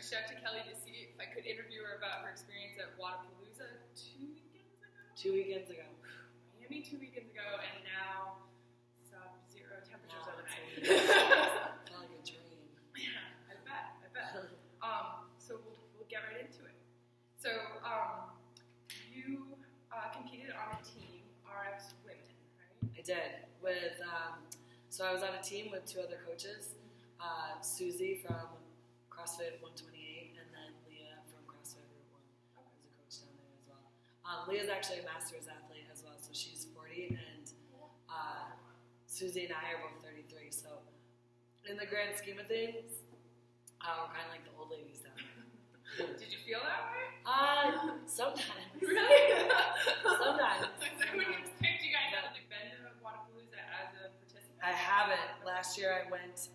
reached out to Kelli to see if I could interview her about her experience at Wodapalooza 2 weekends ago. Miami 2 weekends ago, and now sub-zero temperatures overnight. Like a dream. Yeah, I bet. So we'll get right into it. So you competed on a team, RX Women, right? I did. So I was on a team with two other coaches, Susie from CrossFit 128, and then Leah from CrossFit Route 1, who's a coach down there as well. Leah's actually a master's athlete as well, so she's 40, and Susie and I are both 33. So in the grand scheme of things, we're kind of like the old ladies down there. Did you feel that way? Sometimes. Really? Sometimes. I wouldn't have picked you guys out of the bend of Wodapalooza as a participant. I haven't. Last year I went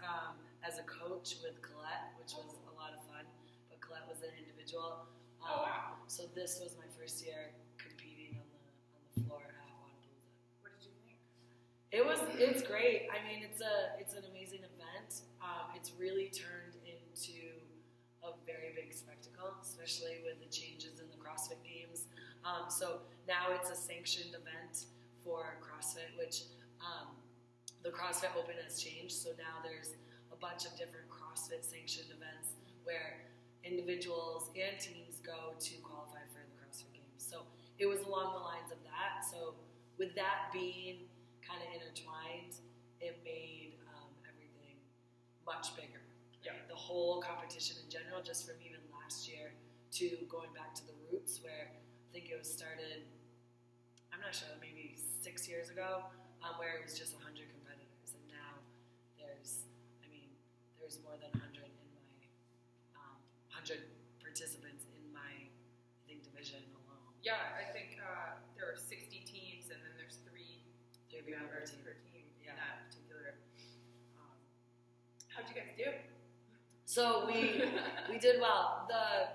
as a coach with Colette, which was a lot of fun, but Colette was an individual. Oh, wow. So this was my first year competing on the floor at Wodapalooza. What did you think? It's great. I mean, it's an amazing event. It's really turned into a very big spectacle, especially with the changes in the CrossFit Games. So now it's a sanctioned event for CrossFit, which the CrossFit Open has changed. So now there's a bunch of different CrossFit sanctioned events where individuals and teams go to qualify for the CrossFit Games. So it was along the lines of that. So with that being kind of intertwined, it made everything much bigger. Yeah. The whole competition in general, just from even last year to going back to the roots, where I think it was started, I'm not sure, maybe 6 years ago, where it was just 100 competitors, and now there's more than 100 in my 100 participants in my, I think, division alone. Yeah, I think there are 60 teams, and then there's three members per team in that particular. How'd you guys do? So we did well. The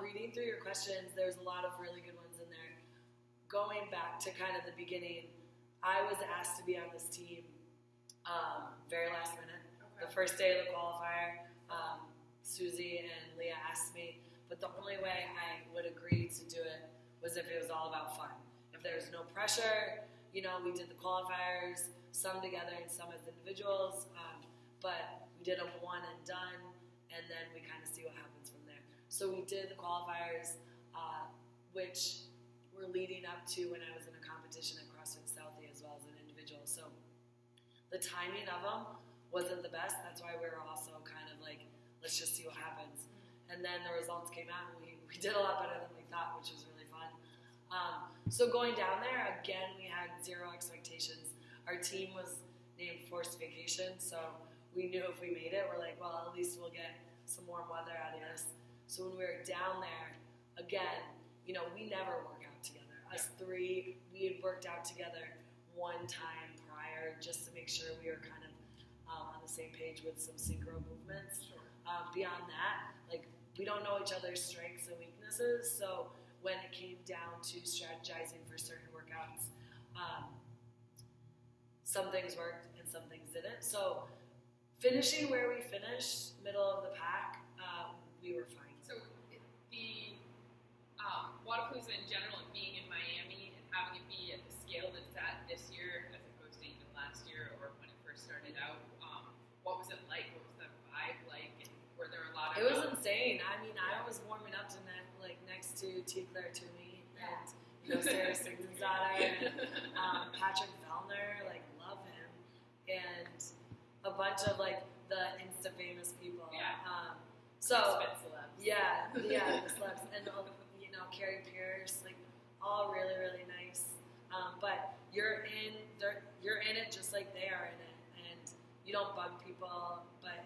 reading through your questions, there's a lot of really good ones in there. Going back to kind of the beginning, I was asked to be on this team very last minute. Okay. The first day of the qualifier, Susie and Leah asked me, but the only way I would agree to do it was if it was all about fun. If there was no pressure, we did the qualifiers, some together and some as individuals, but we did them one and done, and then we kind of see what happens from there. So we did the qualifiers, which were leading up to when I was in a competition at CrossFit Southie as well as an individual. So the timing of them wasn't the best. That's why we were also kind of like, let's just see what happens. And then the results came out, and we did a lot better than we thought, which was really fun. So going down there, again, we had zero expectations. Our team was named Forced Vacation, so we knew if we made it, we're like, well, at least we'll get some warm weather out of this. So when we were down there, again, we never work out together. Us three, we had worked out together one time prior just to make sure we were kind of on the same page with some synchro movements. Sure. Beyond that, we don't know each other's strengths and weaknesses, so when it came down to strategizing for certain workouts, some things worked and some things didn't. So finishing where we finished, middle of the pack, we were fine. So the Wodapalooza in general, and being in Miami and having it be at the scale that it's at this year as opposed to even last year or when it first started out, what was it like? What was the vibe like? And were there a lot of... It was insane. I mean, I was warming up to next to T. Claire Toomey and Sara Forristall and Patrick Vellner, love him, and a bunch of the Insta famous people. Yeah. CrossFit celebs. Yeah, the celebs, and Carrie Pierce, all really, really nice. But you're in it just like they are in it, and you don't bug people. But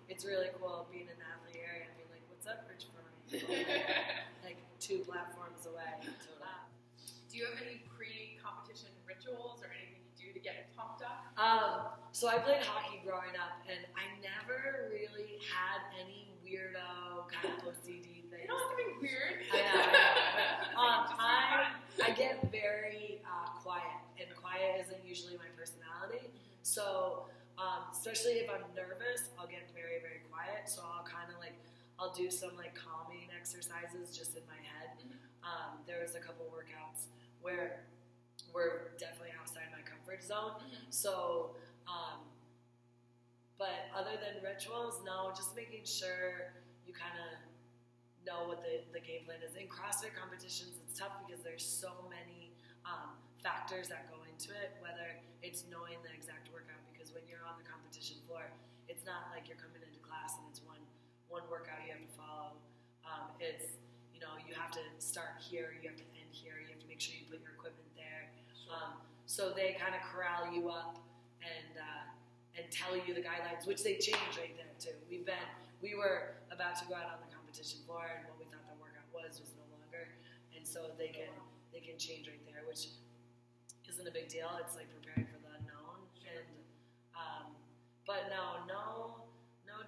it's really cool being in the athlete area and being like, "What's up, Rich Ferrari?" 2 platforms away. Do you have any pre-competition rituals or anything you do to get pumped up? So I played hockey growing up, and I never really had any weirdo kind of OCD things. You don't have to be weird. I get very quiet, and quiet isn't usually my personality. So especially if I'm nervous, I'll get very, very quiet. So I'll kind of I'll do some like calming exercises just in my head. There was a couple workouts where we're definitely outside my comfort zone. So, but other than rituals, no, just making sure you kind of know what the game plan is. In CrossFit competitions, it's tough because there's so many factors that go into it, whether it's knowing the exact workout, because when you're on the competition floor, it's not like you're coming into class and it's one workout you have to follow. It's, you have to start here, you have to end here, you have to make sure you put your equipment there. So they kind of corral you up and tell you the guidelines, which they change right there too. We were about to go out on the competition floor, and what we thought the workout was no longer, and so they can change right there, which isn't a big deal. It's like preparing for the unknown, and but no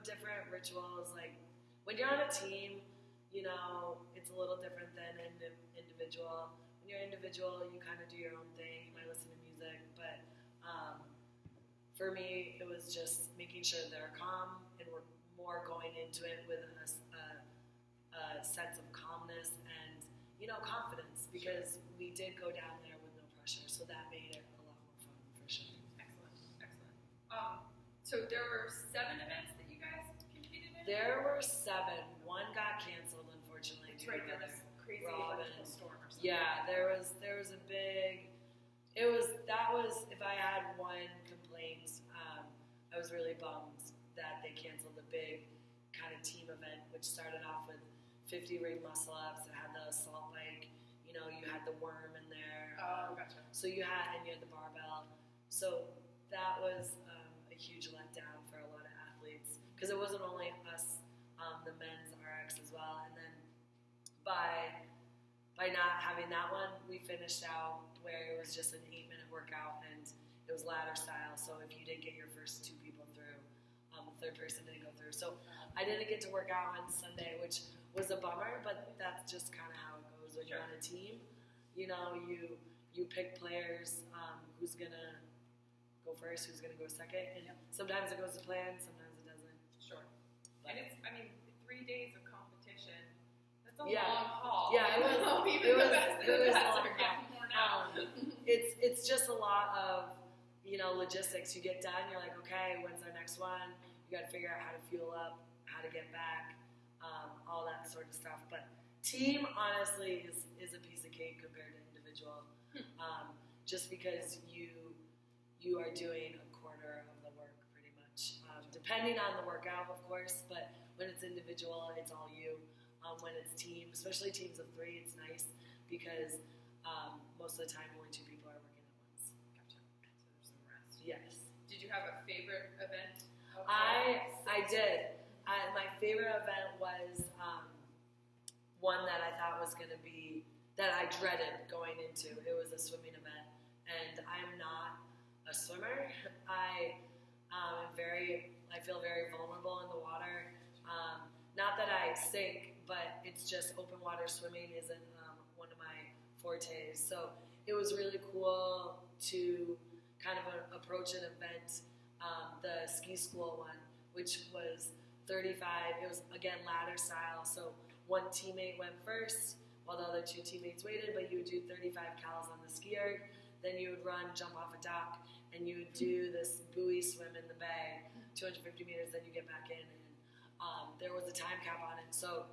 different rituals. Like when you're on a team, it's a little different than an individual. When you're individual, you kind of do your own thing. You might listen to music, but for me, it was just making sure they're calm, and we're more going into it with a sense of calmness and confidence, because we did go down there with no pressure, so that made it a lot more fun for sure. Excellent. So there were 7 events that you guys competed in? There were 7. One got canceled, unfortunately. That's right. There was crazy electrical storm or something. Yeah, there was a big. That was if I had one complaint, I was really bummed that they canceled the big kind of team event, which started off with 50 ring muscle ups. It had the assault bike. You had the worm in there. Oh, gotcha. So you had the barbell. So that was a huge letdown for a lot of athletes, because it wasn't only us, the men's RX as well. And then by not having that one, we finished out where it was just an 8-minute workout, and it was ladder style. So if you didn't get your first 2 people through, the third person didn't go through. So I didn't get to work out on Sunday, which was a bummer, but that's just kind of how it goes when you're on a team. You pick players, who's gonna go first, who's gonna go second, and sometimes it goes to plan, sometimes it doesn't. Sure. And it's 3 days of competition. That's a Yeah. long haul. Yeah, it was Even it the was best it of the was best long are getting worn out. It's just a lot of logistics. You get done, you're like, okay, when's our next one? You got to figure out how to fuel up, how to get back, all that sort of stuff. But team, honestly, is a piece of cake compared to individual, just because you are doing a quarter of the work pretty much, depending on the workout, of course. But when it's individual, it's all you. When it's team, especially teams of 3, it's nice because most of the time only 2 people are working at once. Gotcha. So there's some rest. Yes. Did you have a favorite event? I did. My favorite event was one that I thought was going to be, that I dreaded going into. It was a swimming event, and I'm not a swimmer. I feel very vulnerable in the water. Not that I sink, but it's just open water swimming isn't one of my fortes. So it was really cool to kind of approach an event, the ski school one, which was 35. It was, again, ladder style. So one teammate went first while the other 2 teammates waited, but you would do 35 cals on the ski erg. Then you would run, jump off a dock, and you would do this buoy swim in the bay, 250 meters, then you get back in. And there was a time cap on it. So,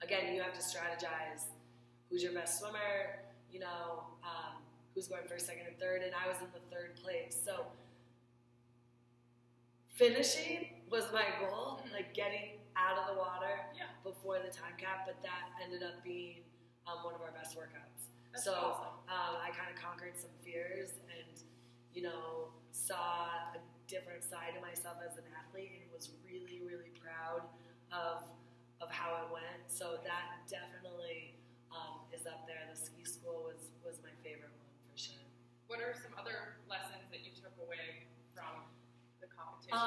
again, you have to strategize who's your best swimmer, who's going first, second, and third, and I was in the 3rd place. So finishing was my goal, like getting out of the water before the time cap, but that ended up being one of our best workouts. That's so awesome. I kind of conquered some fears and, saw a different side of myself as an athlete, and was really, really proud of how it went. So that definitely is up there. The ski school was my favorite one for sure. What are some other lessons that you took away from the competition?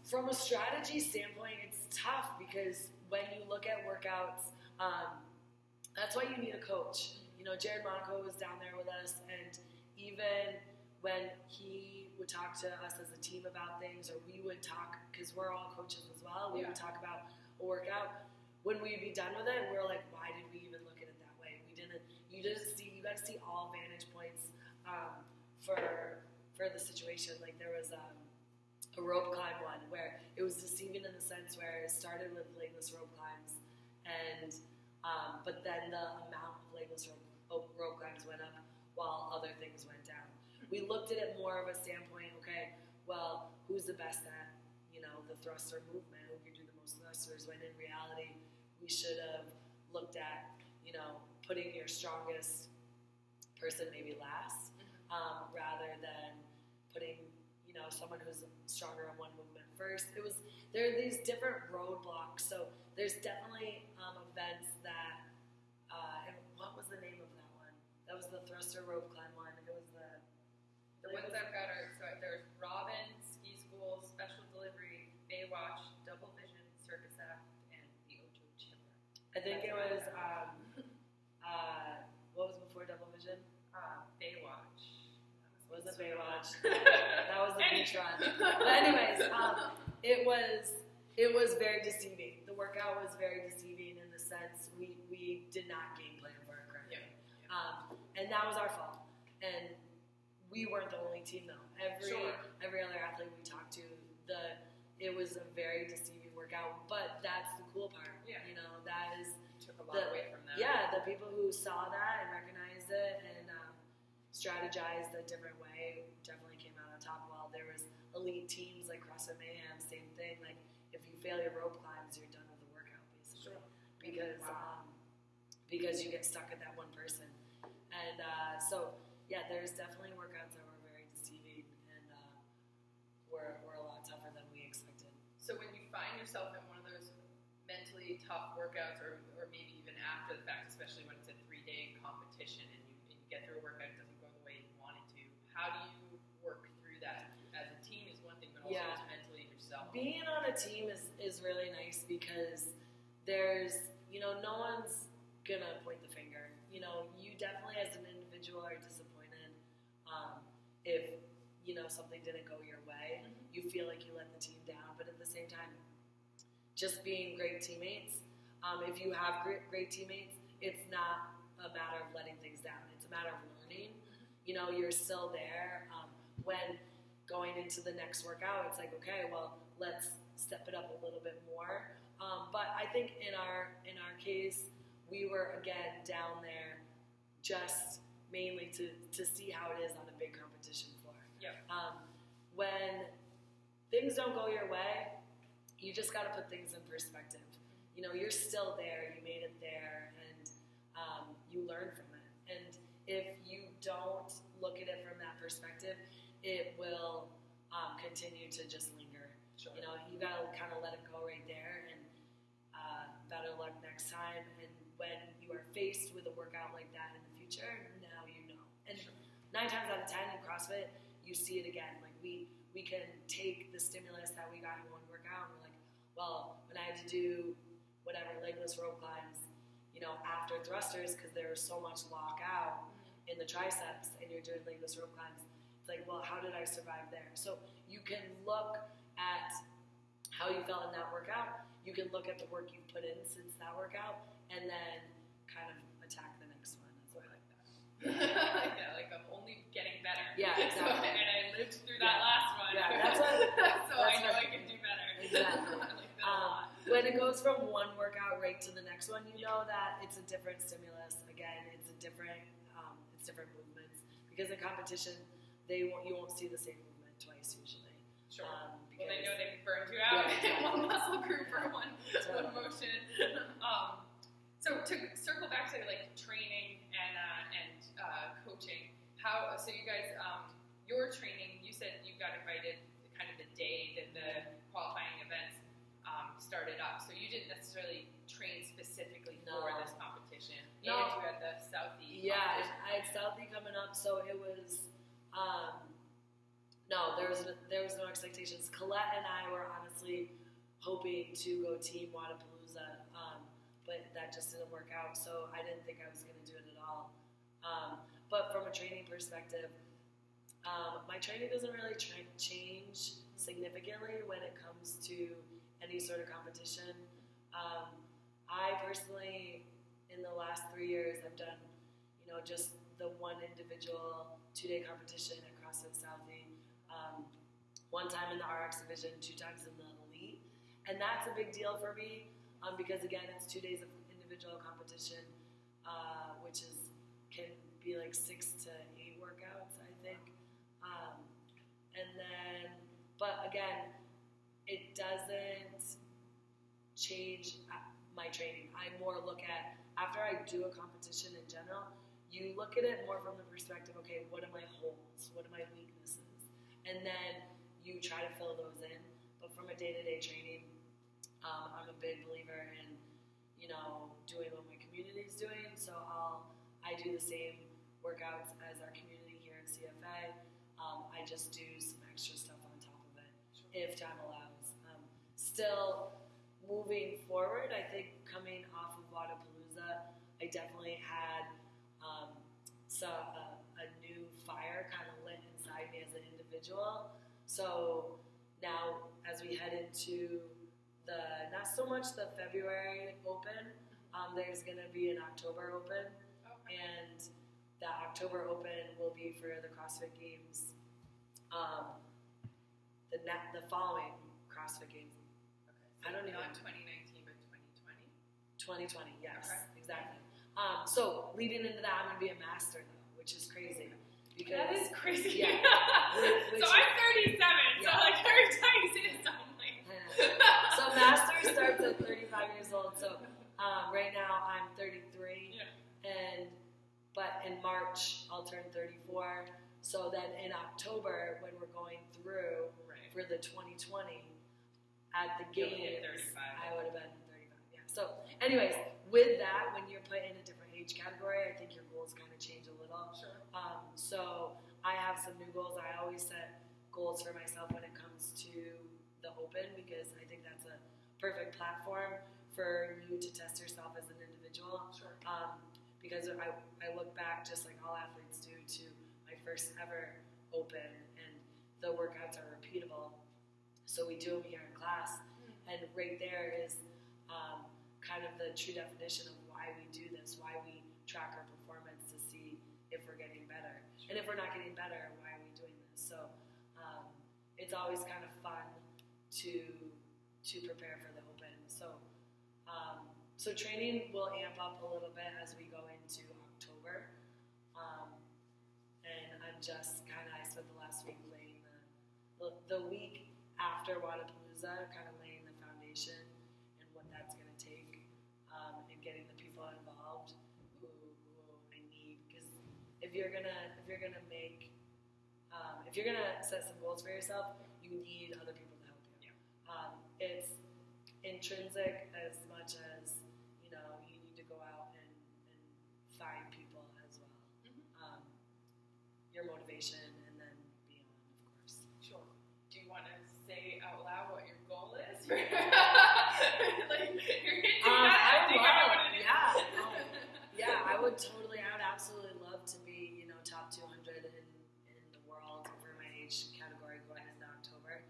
From a strategy standpoint, it's tough because when you look at workouts, that's why you need a coach. Jared Monaco was down there with us, and even when he would talk to us as a team about things, or we would talk, because we're all coaches as well, we would talk about a workout. when we'd be done with it, we're like, why did we even look at it that way? You got to see all vantage points for the situation. Like there was a rope climb one where it was deceiving in the sense where it started with legless rope climbs, and but then the amount of legless rope climbs went up while other things went down. We looked at it more of a standpoint, okay, well, who's the best at, the thruster movement, who can do the most thrusters, when in reality, we should have looked at, putting your strongest person maybe last, rather than putting, someone who's stronger on one movement first. There are these different roadblocks, so there's definitely events that, and what was the name of that one? That was the thruster rope climb one. It was the ones I've got are, so there's Robin, Ski School, Special Delivery, Baywatch, Double Vision, Circus Act, and the Ocho Chamber. I think it was, what was before Double Vision? Baywatch. Was it Baywatch? That was the beach run. But anyways, it was very deceiving. The workout was very deceiving in the sense we did not game plan for it correctly. Yeah. And that was our fault. And we weren't the only team though. Every other athlete we talked to, it was a very deceiving workout. But that's the cool part. Yeah. That is took a lot away from that. Yeah, the people who saw that and recognized it and strategized a different way definitely came out on top. While there was elite teams like CrossFit Mayhem, same thing. Like if you fail your rope climbs, you're done with the workout basically. Because you get stuck at that one person. And so yeah, there's definitely workouts that were very deceiving and were a lot tougher than we expected. So when you find yourself in one of those mentally tough workouts, or maybe even after the fact, especially when it's a 3-day competition and you get through a workout, it doesn't go the way you want it to, how do you work through that? As a team is one thing, but also as mentally yourself. Being on a team is really nice because there's, no one's gonna point the finger. You definitely as an individual are disappointed if, something didn't go your way. Mm-hmm. You feel like you let the team down, but at the same time, just being great teammates, if you have great teammates, it's not a matter of letting things down. It's a matter of learning. You're still there. When going into the next workout, it's like, okay, well, let's step it up a little bit more. But I think in our case, we were again down there just mainly to see how it is on a big competition floor. Yep. When things don't go your way, you just got to put things in perspective. You're still there, you made it there, and you learn from it. And if you don't look at it from that perspective, it will continue to just linger. Sure. You got to kind of let it go right there, and better luck next time. And when you are faced with a workout like that in the future, now you know. And 9 times out of 10 in CrossFit, you see it again. Like we can take the stimulus that we got in one workout, and we're like, well, when I had to do whatever legless rope climbs, after thrusters, because there was so much lockout in the triceps, and you're doing legless rope climbs, it's like, well, how did I survive there? So you can look at how you felt in that workout. You can look at the work you've put in since that workout, and then kind of attack the next one. So I like that. I like that. Like I'm only getting better. Yeah, exactly. And I lived through that last one. Yeah, that's what. I know I can do better. Exactly. I like that a lot. When it goes from one workout right to the next one, you know that it's a different stimulus. Again, it's different movements. Because in competition, you won't see the same movement twice usually. Sure. Well, they know they can burn you out in one muscle group or one motion. So to circle back to like training and coaching, so you guys, your training, you said you got invited kind of the day that the qualifying events started up. So you didn't necessarily train specifically for this competition. And you had the Southie. Yeah, I had Southie coming up, so it was. No, there was no expectations. Colette and I were honestly hoping to go team Wodapalooza, but that just didn't work out. So I didn't think I was going to do it at all. But from a training perspective, my training doesn't really change significantly when it comes to any sort of competition. I personally, in the last 3 years, I've done, just the one individual 2-day competition at CrossFit Southie, 1 time in the RX division, 2 times in the elite. And that's a big deal for me because, again, it's 2 days of individual competition, which can be like 6 to 8 workouts, I think. But again, it doesn't change my training. I more look at, after I do a competition in general, you look at it more from the perspective, okay, what are my holes? What are my weaknesses? And then you try to fill those in. But from a day-to-day training, I'm a big believer in, doing what my community is doing. So I do the same workouts as our community here in CFA. I just do some extra stuff on top of it, if time allows. Still moving forward, I think coming off of Wodapalooza, I definitely had a new fire kind of lit inside me as an individual. So now, as we head into not so much the February Open, there's going to be an October Open, and that October Open will be for the CrossFit Games, the following CrossFit Games. Okay. So I don't not even 2019, but 2020. 2020, yes, Okay. exactly. So leading into that, I'm going to be a master though, which is crazy. Because, that is crazy. Yeah. So I'm 37, so like every time you say this, I'm like. So master starts at 35 years old. So right now I'm 33, but in March I'll turn 34. So then in October, when we're going through for the 2020 at the games, I would have been 35. Yeah. So, anyways, with that, when you're put in a different age category, I think your goals kind of change a little. Sure. So I have some new goals. I always set goals for myself when it comes to the Open because I think that's a perfect platform for you to test yourself as an individual. Sure. Because I look back, just like all athletes do, to my first ever Open, and the workouts are repeatable. So we do them here in class, and right there is kind of the true definition of why we do this, why we track our performance to see if we're getting better. And if we're not getting better, why are we doing this? So it's always kind of fun to prepare for the Open. So training will amp up a little bit as we go into October. And I'm just I spent the last week laying the week after Wodapalooza, kind of laying the foundation and what that's going to take, and getting the people involved who I need. Because if you're gonna set some goals for yourself, you need other people to help you. It's intrinsic as much as you need to go out and find people as well. Your motivation and then beyond, of course. Sure. Do you want to say out loud what your goal is? Like you're hinting at it. I would absolutely love to be top 200 in the world for my age category going into October.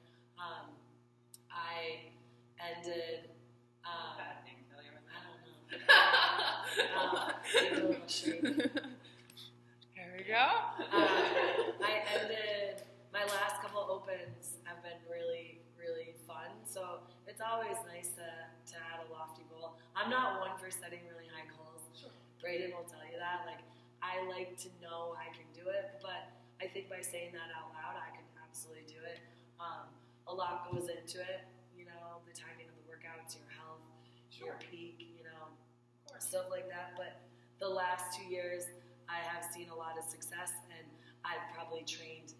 I ended. Bad thing, Kelli. I don't know. Take a little shake. There we go. I ended my last couple Opens have been really, really fun. So it's always nice to add a lofty goal. I'm not one for setting really high goals. Sure. Braden will tell you that. I like to know I can do it, but I think by saying that out loud, I can absolutely do it. A lot goes into it. The timing of the workouts, your health, your peak, stuff like that. But the last 2 years, I have seen a lot of success, and I've probably trained,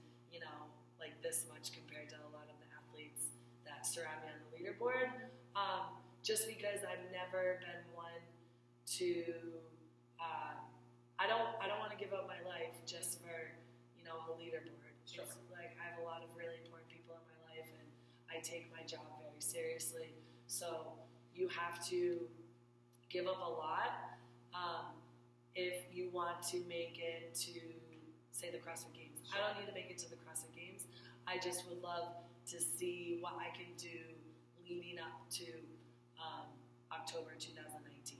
like this much compared to a lot of the athletes that surround me on the leaderboard. Just because I've never been one to, I don't want to give up my life just for, a leaderboard. Sure. It's I have a lot of really important people in my life, and I take my job very seriously. So you have to give up a lot if you want to make it to, say, the CrossFit Games. Sure. I don't need to make it to the CrossFit Games. I just would love to see what I can do leading up to October 2019.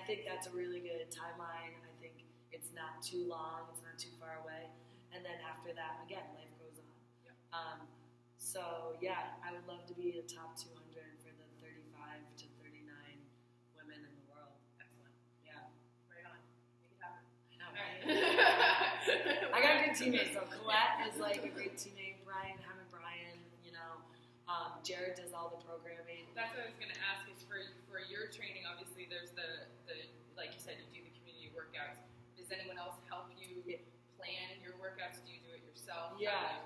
I think that's a really good timeline. I think it's not too long, it's not too far away. And then after that, again, life goes on. Yep. So yeah, I would love to be a top 200 for the 35 to 39 women in the world. Excellent. Yeah. Right on. Make it happen. I know, right? I got good teammates though. Colette is like a great teammate. Brian, Jared does all the programming. That's what I was going to ask is for your training, obviously there's the like you said, you do the community workouts. Does anyone else help you plan your workouts? Do you do it yourself? Yeah.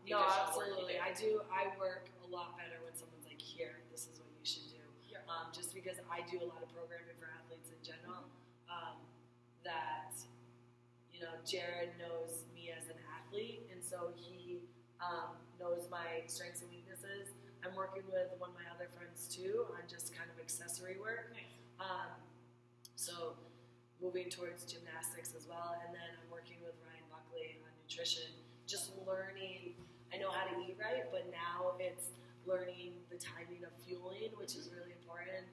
No, absolutely. I do. I work a lot better when someone's like, here, this is what you should do. Yeah. Just because I do a lot of programming for athletes in general, that, Jared knows me as an athlete, and so he knows my strengths and weaknesses. I'm working with one of my other friends too on just kind of accessory work. Nice. So moving towards gymnastics as well, and then I'm working with Ryan Buckley on nutrition, just learning. I know how to eat right, but now it's learning the timing of fueling, which is really important.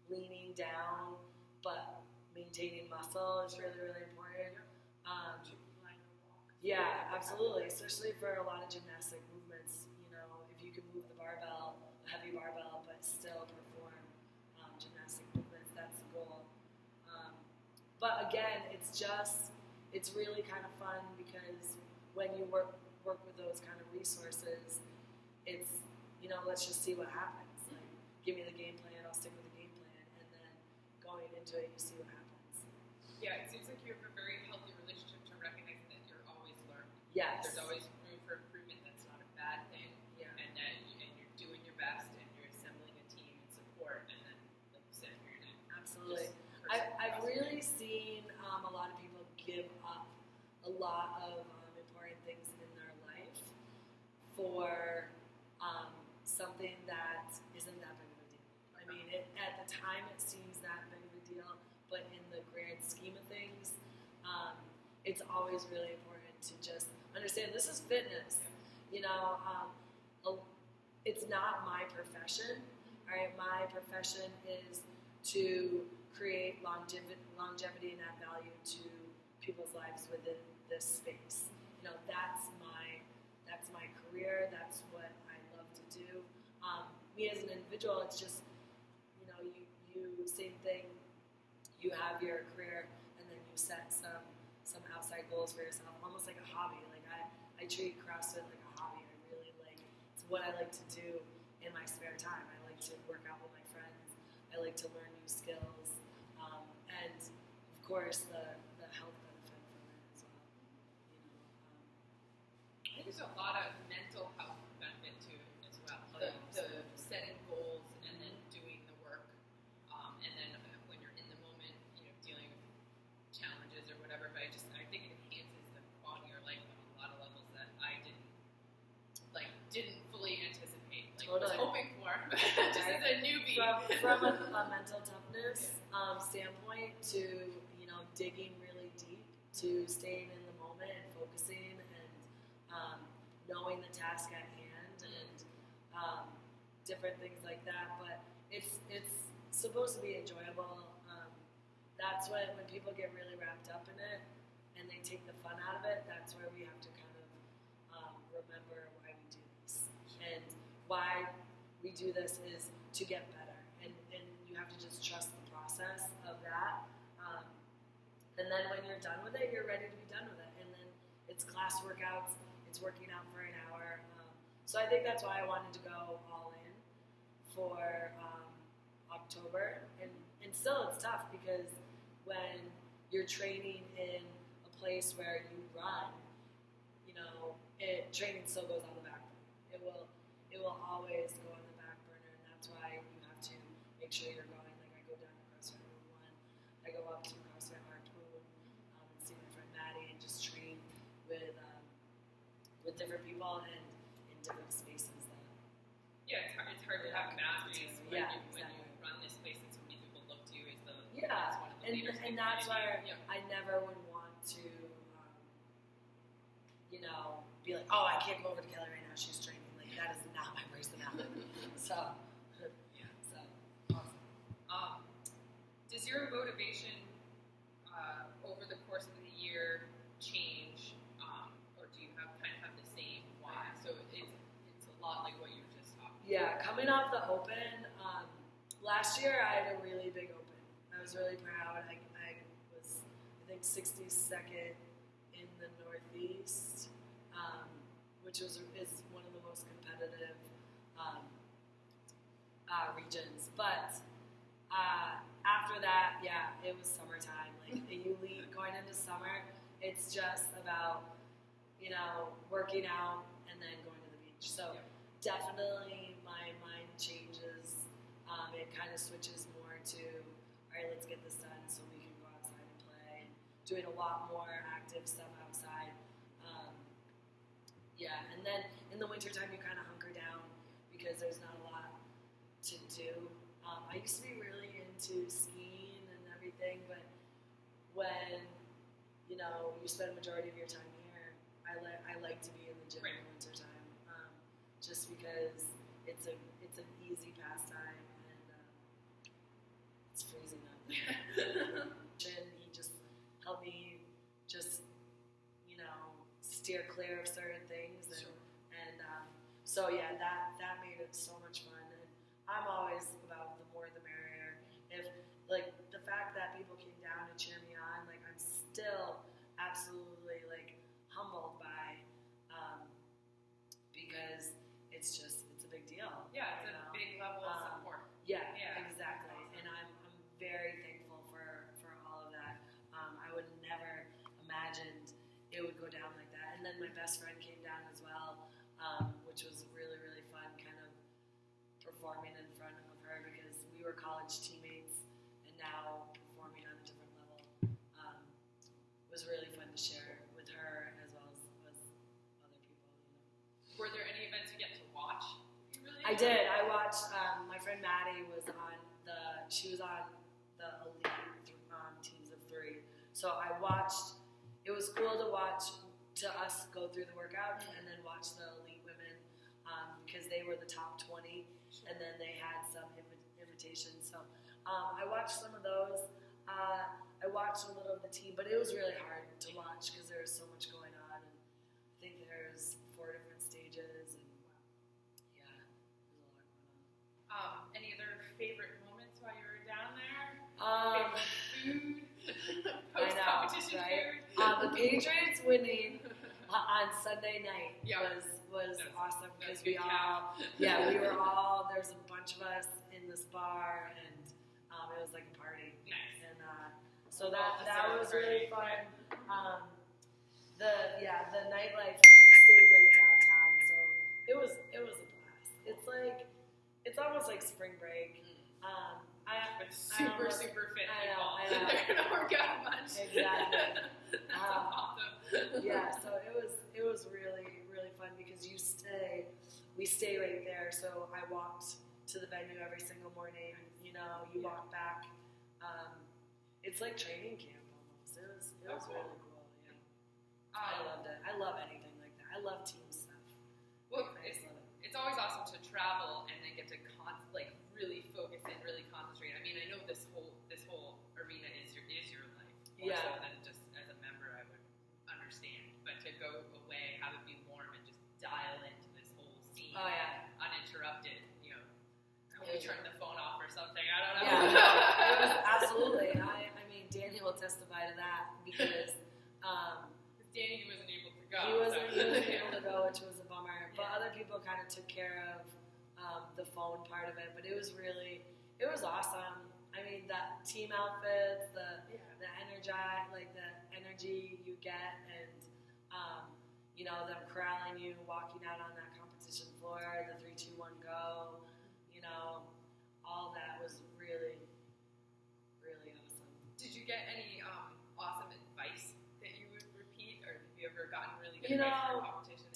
Leaning down, but maintaining muscle is really, really important. Yeah, absolutely, especially for a lot of gymnastic movements. If you can move the barbell, a heavy barbell, but still perform gymnastic movements, that's the goal. But again, it's really kind of fun because when you work with those kind of resources, it's, let's just see what happens. Like, give me the game plan, I'll stick with the game plan, and then going into it, you see what happens. Yeah, it seems like you have a very healthy relationship to recognizing that you're always learning. Yes. There's always room for improvement. That's not a bad thing. Yeah. And you're doing your best, and you're assembling a team and support, and then, like you said, you're in it. Absolutely. I've really seen a lot of people give up a lot of important things in their life for something that isn't that big of a deal. I mean, at the time it seems that big of a deal, but in the grand scheme of things, it's always really important to just understand this is fitness. It's not my profession. All right, my profession is to create longevity and add value to people's lives within this space. That's my career. That's what I love to do. Me as an individual, it's just you same thing. You have your career, and then you set some outside goals for yourself, almost like a hobby. Like I treat CrossFit like a hobby. I really it's what I like to do in my spare time. I like to work out with my friends. I like to learn new skills, and of course the health benefit from it as well. I think there's a lot of mental health benefit to it as well. The setting goals and then doing the work, and then when you're in the moment, dealing with challenges or whatever. But I think it enhances the quality of your life on a lot of levels that I didn't fully anticipate. Was hoping for, just as a newbie. From a mental toughness standpoint to digging really deep, to staying in the moment and focusing and knowing the task at hand and different things like that. But it's supposed to be enjoyable. That's when people get really wrapped up in it and they take the fun out of it. That's where we have to kind of remember why we do this. And why we do this is to get better, and you have to just trust the process of that. And then when you're done with it, you're ready to be done with it. And then it's class workouts, it's working out for an hour. So I think that's why I wanted to go all in for October. And still it's tough because when you're training in a place where you run, training still goes on the back burner. It will always go on the back burner, and that's why you have to make sure you're going. Like I go down to CrossFit Room 1, I go up to CrossFit Harpoon, and see my friend Maddie and just train with different people and in different spaces. It's hard to have boundaries when exactly. you run this space and so many people look to you as one of the leaders. And that's why I never would want to, be like, oh, I can't go over to Kelli right now. She's training. Like that is not my personality. So awesome. open, last year I had a really big open. I was really proud. I was, I think, 62nd in the Northeast, which is one of the most competitive regions. But after that, yeah, it was summertime. Like going into summer, it's just about, working out and then going to the beach. So definitely my mind changes. It kind of switches more to, all right, let's get this done so we can go outside and play. Doing a lot more active stuff outside. And then in the wintertime you kind of hunker down because there's not a lot to do. I used to be really into skiing and everything, but when you spend a majority of your time here, I like to be in the gym in the wintertime, just because it's an easy pastime and it's freezing up. And he just helped me steer clear of certain things, and so yeah, that made it so much fun. And I'm always about the more the merrier. If the fact that people came down to cheer me on, I'm still absolutely humbled by, because it's a big deal. Yeah, it's a big level of support. Yeah, exactly. And I'm very thankful for all of that. I would never imagined it would go down like that. And then my best friend came down as well, which was really, really fun, kind of performing in front of her because we were college teammates and now performing on a different level. Was really fun to share with her as well as other people. Were there any events you get to watch? I did. I watched. My friend Maddie was on the elite teams of 3. So I watched. It was cool to watch us go through the workout and then watch the elite women because they were the top 20, and then they had some invitations. So I watched some of those. I watched a little of the team, but it was really hard to watch because there was so much going on. And I think there's 4 different stages, and yeah, there's a lot going on. Any other favorite moments while you were down there? Favorite food? Post-competition food? The Patriots winning on Sunday night was awesome because we were all, there's a bunch of us in this bar, and it was like a party. Nice. And so that was really fun. The nightlife, we stayed right downtown, so it was a blast. It's almost like spring break. Super fit people. I know. They're gonna work out much. Exactly. That's awesome. Yeah, so it was really, really fun because we stay right there. So I walked to the venue every single morning. You walk back. It's like training camp almost. It was really cool. Yeah. I loved it. I love anything like that. I love team stuff. Well, it's always awesome to travel and then get to really focus and really concentrate. I mean, I know this whole arena is your life. More so than just as a member, I would understand. But to go away, have it be warm, and just dial into this whole scene uninterrupted. Maybe turn the phone off or something. I don't know. Yeah, it was absolutely. I mean, Danny will testify to that because Danny wasn't able to go. He wasn't able to go, which was a bummer. But other people kind of took care of the phone part of it. But it was awesome. I mean, that team outfits, the energy you get, and them corralling you, walking out on that competition floor, the 3, 2, 1, go. All that was really, really awesome. Did you get any awesome advice that you would repeat, or have you ever gotten really good advice for a competition?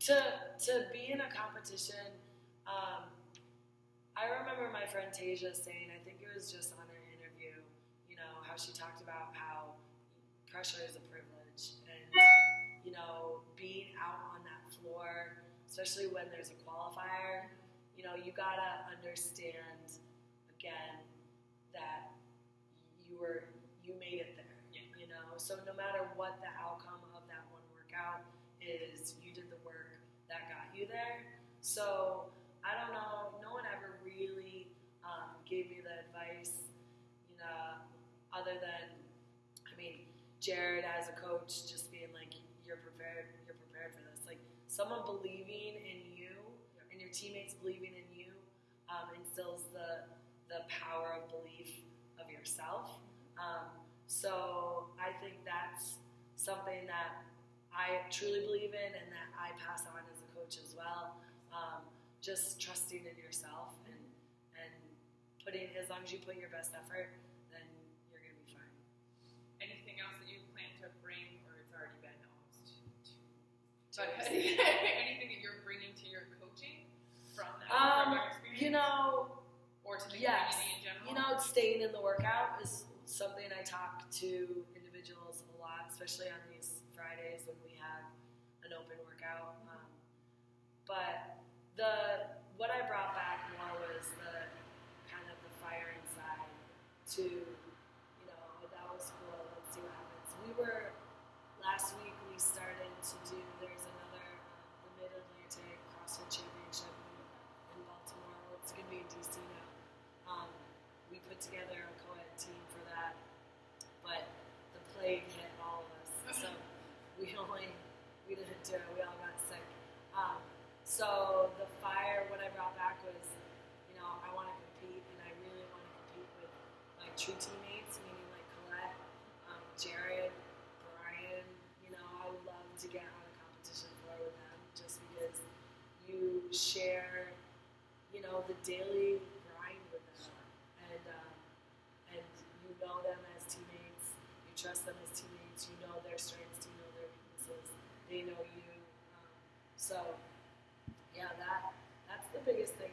To be in a competition, I remember my friend Tasia saying, I think it was just on an interview, how she talked about how pressure is a privilege, and being out on that floor, especially when there's a qualifier, you gotta understand again that you made it there. So no matter what the outcome of that one workout is, you did the work that got you there. So I don't know, no one ever really gave me the advice, other than, Jared as a coach just being like, you're prepared for this. Like, someone believing in you and your teammates believing in you instills the power of belief of yourself. So I think that's something that I truly believe in and that I pass on as a coach as well. Just trusting in yourself and putting, as long as you put your best effort, then you're going to be fine. Anything else that you plan to bring, or it's already been almost but anything that you're bringing to your coaching from that from your experience? Or to the community in general? Staying in the workout is something I talk to individuals a lot, especially on these Fridays when we have an open workout. But what I brought back more was the kind of the fire inside to, that was cool. Let's see what happens. Last week we started to do, there's another, the Mid-Atlantic CrossFit Championship in Baltimore. It's going to be in DC now. We put together a co-ed team for that, but the plague hit all of us. So we didn't do it. We all got sick. So the fire, what I brought back was, I want to compete, and I really want to compete with my true teammates, meaning like Colette, Jared, Brian. I would love to get on a competition floor with them, just because you share, the daily grind with them, and you know them as teammates, you trust them as teammates, you know their strengths, you know their weaknesses, they know you. So yeah, that's the biggest thing.